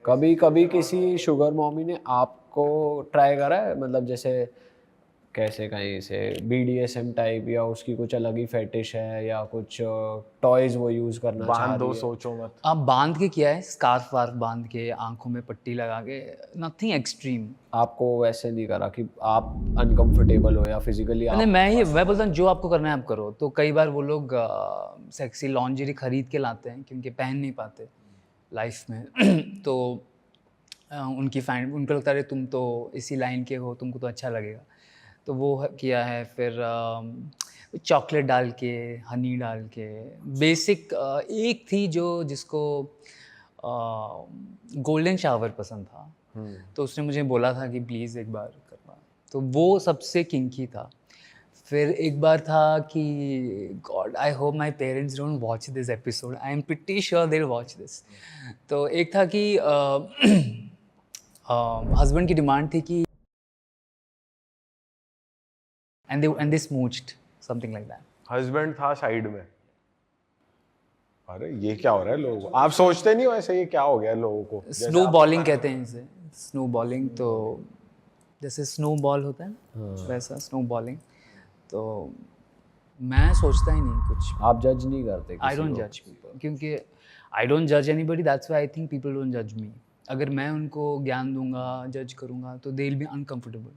कभी कभी किसी शुगर मॉमी ने आपको ट्राई करा है, मतलब जैसे कैसे कहीं से BDSM टाइप, या उसकी कुछ अलग ही फेटिश है, या कुछ टॉयज वो यूज करना चाह बांध दो, रही है? सोचो मत। आप बांध के किया है, स्कार्फ वार्फ बांध के, आंखों में पट्टी लगा के, नथिंग एक्सट्रीम। आपको वैसे नहीं करा कि आप अनकंफर्टेबल हो या फिजिकली आप? मैं बोलता हूँ जो आपको करना है आप करो। तो कई बार वो लोग सेक्सी लॉन्जरी खरीद के लाते हैं क्योंकि पहन नहीं पाते लाइफ में तो उनकी फैन, उनको लगता है तुम तो इसी लाइन के हो, तुमको तो अच्छा लगेगा, तो वो किया है। फिर चॉकलेट डाल के, हनी डाल के, बेसिक। एक थी जो जिसको गोल्डन शावर पसंद था, तो उसने मुझे बोला था कि प्लीज़ एक बार करना, तो वो सबसे किंकी था। फिर एक बार था कि God, I hope my parents don't watch this episode, I am pretty sure they will watch this. तो एक था कि हस्बैंड की डिमांड थी कि and they smooched, something like that. Husband था साइड में। अरे ये क्या हो रहा है लोगों को? आप सोचते नहीं हो ऐसे ये क्या हो गया लोगों को? स्नो बॉलिंग कहते हैं इसे, स्नो बॉलिंग। तो जैसे स्नो बॉल होता है ना, वैसा स्नो बॉलिंग। तो मैं सोचता ही नहीं कुछ। आप जज नहीं करते आई किसी डोंट को? जज पीपल, क्योंकि आई डोंट जज anybody, that's why I think people don't जज मी। अगर मैं उनको ज्ञान दूंगा, जज करूंगा, तो they will be uncomfortable.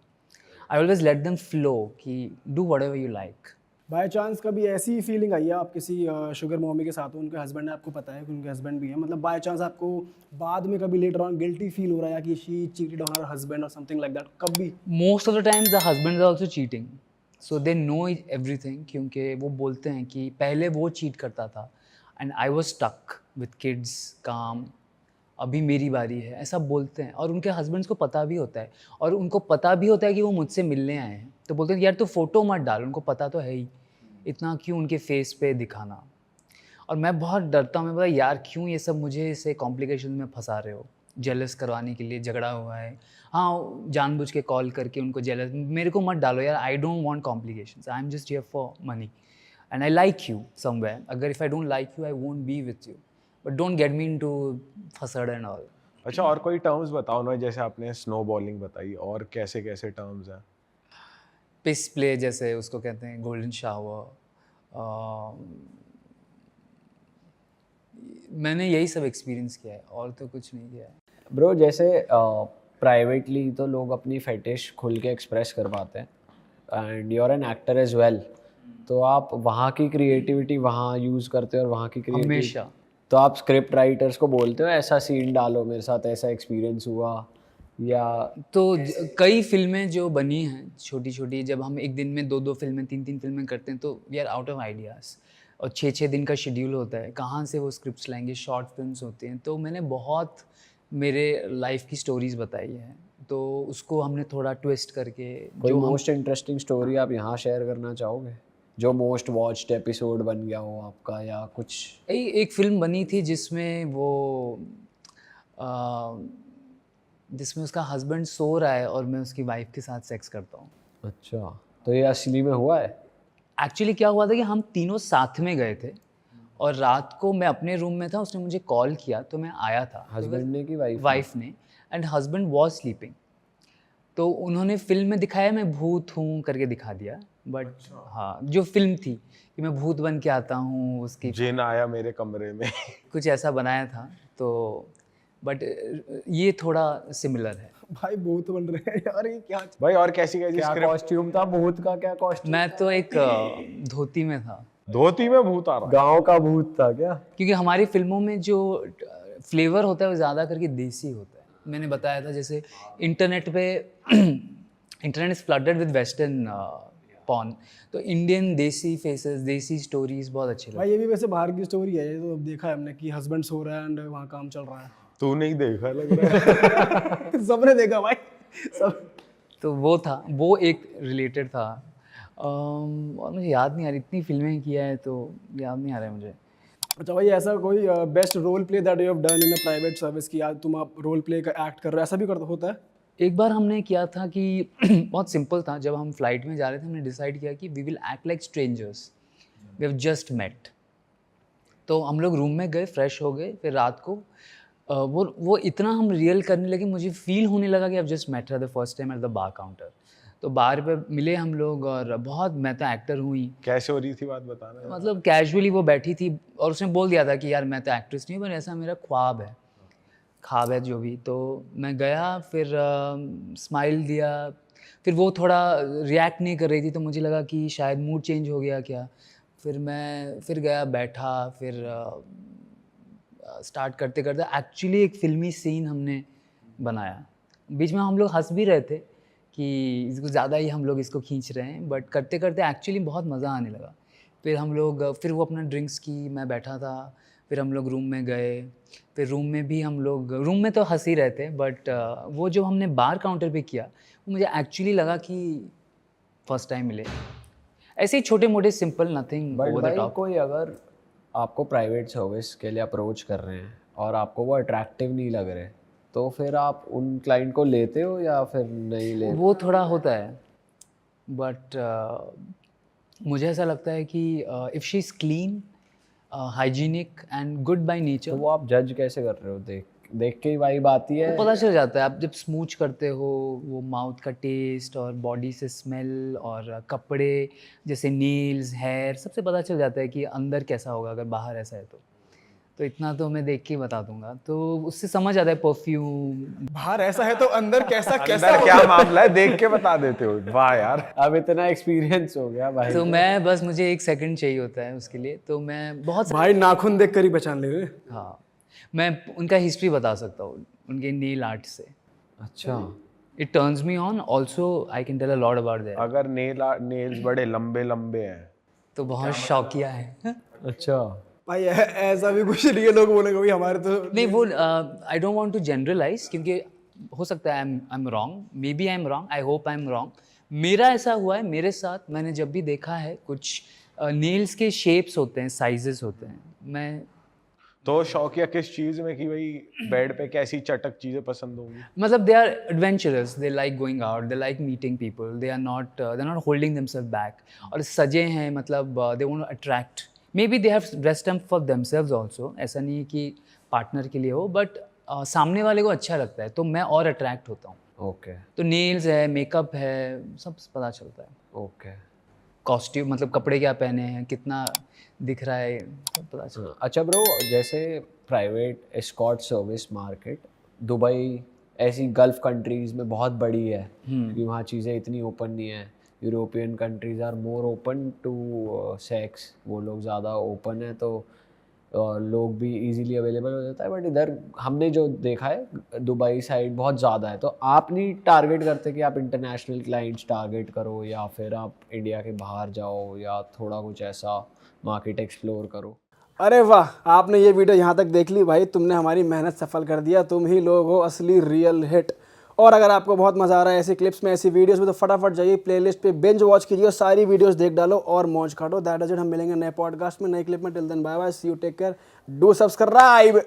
I always let them flow कि do whatever you like. By chance कभी ऐसी फीलिंग आई है आप किसी शुगर मॉमी के साथ हो, उनके हस्बैंड है, आपको पता है कि उनके हस्बैंड भी है, मतलब बाय चांस आपको बाद में कभी लेटर ऑन गिल्टी फील हो रहा है कि she cheated on her husband और समथिंग लाइक दैट, कभी? Most of the times the husbands are also cheating, so they know everything, क्योंकि वो बोलते हैं कि पहले वो चीट करता था and I was stuck with kids, काम, अभी मेरी बारी है, ऐसा बोलते हैं। और उनके हस्बैंड्स को पता भी होता है, और उनको पता भी होता है कि वो मुझसे मिलने आए हैं, तो बोलते हैं यार तो फ़ोटो मत डाल, उनको पता तो है ही, इतना क्यों उनके फेस पे दिखाना। और मैं बहुत डरता हूँ, मैं बोला यार क्यों ये सब मुझे इसे कॉम्प्लिकेशन में फंसा रहे हो, जेलस करवाने के लिए झगड़ा हुआ है, हाँ जानबूझ के कॉल करके उनको जेलस, मेरे को मत डालो यार, I don't want complications, I am just here for money and I like you somewhere. अगर if I don't like you I won't be with you, but don't get me into fuss and all. अच्छा, और कोई terms बताओ ना, जैसे आपने snow bowling बताई, और कैसे कैसे टर्म्स हैं? पिस प्ले जैसे उसको कहते हैं, गोल्डन शावर, मैंने यही सब एक्सपीरियंस किया है और तो कुछ नहीं किया है। ब्रो जैसे प्राइवेटली तो लोग अपनी फेटिश खुल के एक्सप्रेस कर पाते हैं, and you are an actor as well, तो आप वहाँ की क्रिएटिविटी वहाँ यूज़ करते हो और वहाँ की क्रिएटिविटी हमेशा। तो आप स्क्रिप्ट राइटर्स को बोलते हो ऐसा सीन डालो, मेरे साथ ऐसा एक्सपीरियंस हुआ, या तो कई फिल्में जो बनी हैं छोटी छोटी, जब हम एक दिन में 2-2 फिल्में, 3-3 फिल्में करते हैं, तो we are out of ideas, और 6-6 दिन का शेड्यूल होता है, कहाँ से वो स्क्रिप्ट्स लाएंगे, शॉर्ट फिल्म्स होती हैं। तो मैंने बहुत मेरे लाइफ की स्टोरीज़ बताई हैं, तो उसको हमने थोड़ा ट्विस्ट करके कोई जो हम मोस्ट इंटरेस्टिंग स्टोरी आप यहाँ शेयर करना चाहोगे, जो मोस्ट वॉच्ड एपिसोड बन गया हो आपका, या कुछ? एक फिल्म बनी थी जिसमें वो जिसमें उसका हस्बैंड सो रहा है और मैं उसकी वाइफ के साथ सेक्स करता हूँ। अच्छा, तो ये असली में हुआ है? एक्चुअली क्या हुआ था कि हम तीनों साथ में गए थे, और रात को मैं अपने रूम में था, उसने मुझे कॉल किया तो मैं आया था। हस्बैंड ने कि वाइफ ने, एंड हस्बैंड वॉज स्लीपिंग। तो उन्होंने फिल्म में दिखाया मैं भूत हूँ करके दिखा दिया, बट हाँ जो फिल्म थी कि मैं भूत बन के आता हूँ, उसकी जिन आया मेरे कमरे में। कुछ ऐसा बनाया था। तो बट ये थोड़ा सिमिलर है। भाई बहुत बन रहे हैं यार, ये क्या? भाई और कैसी कैसी क्या स्क्रिप्ट? कॉस्ट्यूम था भूत का? क्या कॉस्ट्यूम? मैं तो एक धोती में था, धोती में भूत आ रहा है? गांव का भूत था क्या? क्योंकि हमारी फिल्मों में जो फ्लेवर होता है वो ज़्यादा करके देसी होता है। मैंने बताया था जैसे इंटरनेट पे internet is flooded with western porn, तो इंडियन देसी फेसेस, देसी स्टोरीज बहुत अच्छे लगते हैं। भाई ये भी वैसे बाहर की स्टोरी है, ये तो अब देखा है हमने कि हस्बैंड सो रहा है एंड वहाँ काम चल रहा है। तू नहीं देखा लग रहा है। सबने देखा भाई, सब। तो वो था, वो एक रिलेटेड था। और मुझे याद नहीं आ रही, इतनी फिल्में किया है तो याद नहीं आ रहा है मुझे। अच्छा भाई, ऐसा कोई best role play that you have done in a private service की, आज तुम आप रोल प्ले का एक्ट कर रहे हो, ऐसा भी करता होता है? एक बार हमने किया था कि बहुत सिंपल था, जब हम फ्लाइट में जा रहे थे हमने डिसाइड किया कि we will act like strangers, we have just met. तो हम लोग रूम में गए, फ्रेश हो गए, फिर रात को वो इतना हम रियल करने लगे, मुझे फील होने लगा कि अब just met her the first time at the bar counter. तो बार पे मिले हम लोग और बहुत, मैं तो एक्टर हूँ ही, कैसे हो रही थी बात बताना। मतलब कैजुअली वो बैठी थी और उसने बोल दिया था कि यार मैं तो एक्ट्रेस नहीं हूँ, पर ऐसा मेरा ख्वाब है जो भी। तो मैं गया, फिर स्माइल दिया, फिर वो थोड़ा रिएक्ट नहीं कर रही थी, तो मुझे लगा कि शायद मूड चेंज हो गया क्या। फिर मैं फिर गया, बैठा, फिर स्टार्ट करते करते एक्चुअली एक फ़िल्मी सीन हमने बनाया। बीच में हम लोग हंस भी रहे थे कि इसको ज़्यादा ही हम लोग इसको खींच रहे हैं, बट करते करते एक्चुअली बहुत मज़ा आने लगा। फिर हम लोग, फिर वो अपना ड्रिंक्स की, मैं बैठा था, फिर हम लोग रूम में गए। फिर रूम में भी हम लोग, रूम में तो हंस ही रहे थे, बट वो जो हमने बार काउंटर पे किया, वो मुझे एक्चुअली लगा कि फर्स्ट टाइम मिले। ऐसे ही छोटे मोटे simple, nothing but over the भाई टॉप। कोई अगर आपको प्राइवेट सर्विस के लिए अप्रोच कर रहे हैं और आपको वो अट्रैक्टिव नहीं लग रहे, तो फिर आप उन क्लाइंट को लेते हो या फिर नहीं लेते? वो थोड़ा होता है, बट मुझे ऐसा लगता है कि if she is clean, hygienic and good by तो नेचर, वो आप जज कैसे कर रहे हो? देख देख के ही वाइब आती है? वो पता चल जाता है। आप जब स्मूच करते हो, वो माउथ का टेस्ट और बॉडी से स्मेल और कपड़े जैसे नेल्स, हेयर, सबसे पता चल जाता है कि अंदर कैसा होगा अगर बाहर ऐसा है तो इतना तो मैं देख के ही बता दूंगा। तो उससे समझ आता है, परफ्यूम। बाहर ऐसा है तो अंदर कैसा कैसा अंदर क्या होगा? मामला है देख के बता देते हो। वाह यार। अब इतना एक्सपीरियंस हो गया भाई। तो मैं बस, मुझे 1 सेकंड चाहिए होता है उसके लिए, तो मैं बहुत भाई नाखून देख कर ही पहचान ले रहे। हाँ, मैं उनका हिस्ट्री बता सकता हूँ, उनके नेल आर्ट से। अच्छा, it turns me on, also I can tell a lot about that. अगर नेल्स बड़े लंबे लंबे हैं तो बहुत शौकिया है। अच्छा। भाई ऐसा भी कुछ नहीं है, लोग बोलेंगे भाई हमारे तो नहीं, वो I don't want to generalise, क्योंकि हो सकता है I am wrong, maybe I am wrong, I hope I am wrong. मेरा ऐसा हुआ है, मेरे साथ मैंने जब भी देखा है, कुछ नेल्स के शेप्स होते हैं, साइजेस होते हैं। मैं तो शौकिया किस चीज में कि भाई बेड पे कैसी चटक चीजें पसंद होंगी? मतलब they are adventurous, they like going out, they like meeting people, they are not holding themself back, और सजे हैं, मतलब they want to attract, maybe they have dressed up for themselves also. ऐसा नहीं है कि पार्टनर के लिए हो, बट सामने वाले को अच्छा लगता है, तो मैं और अट्रैक्ट होता हूँ। ओके तो नेल्स है, मेकअप है, सब पता चलता है। ओके। कॉस्ट्यूम, मतलब कपड़े क्या पहने हैं, कितना दिख रहा है, सब पता चलता है। अच्छा ब्रो, जैसे private escort service market Dubai ऐसी गल्फ कंट्रीज़ में बहुत बड़ी है, क्योंकि वहाँ चीज़ें इतनी ओपन नहीं है। European countries are more open to sex, वो लोग ज़्यादा ओपन है, तो लोग भी इजीली अवेलेबल हो जाता है। बट इधर हमने जो देखा है दुबई साइड बहुत ज़्यादा है। तो आप नहीं टारगेट करते कि आप इंटरनेशनल क्लाइंट्स टारगेट करो, या फिर आप इंडिया के बाहर जाओ, या थोड़ा कुछ ऐसा मार्केट एक्सप्लोर करो? अरे वाह, आपने ये वीडियो यहाँ तक देख ली भाई, तुमने हमारी मेहनत सफल कर दिया। तुम ही लोग हो असली रियल हिट। और अगर आपको बहुत मज़ा आ रहा है ऐसी क्लिप्स में, ऐसी वीडियोस में, तो फटाफट जाइए प्लेलिस्ट पे, बिंज वॉच कीजिए और सारी वीडियोस देख डालो और मौज काटो। That is it. हम मिलेंगे नए पॉडकास्ट में, नए क्लिप में। Till then bye bye, see you, take care, do subscribe.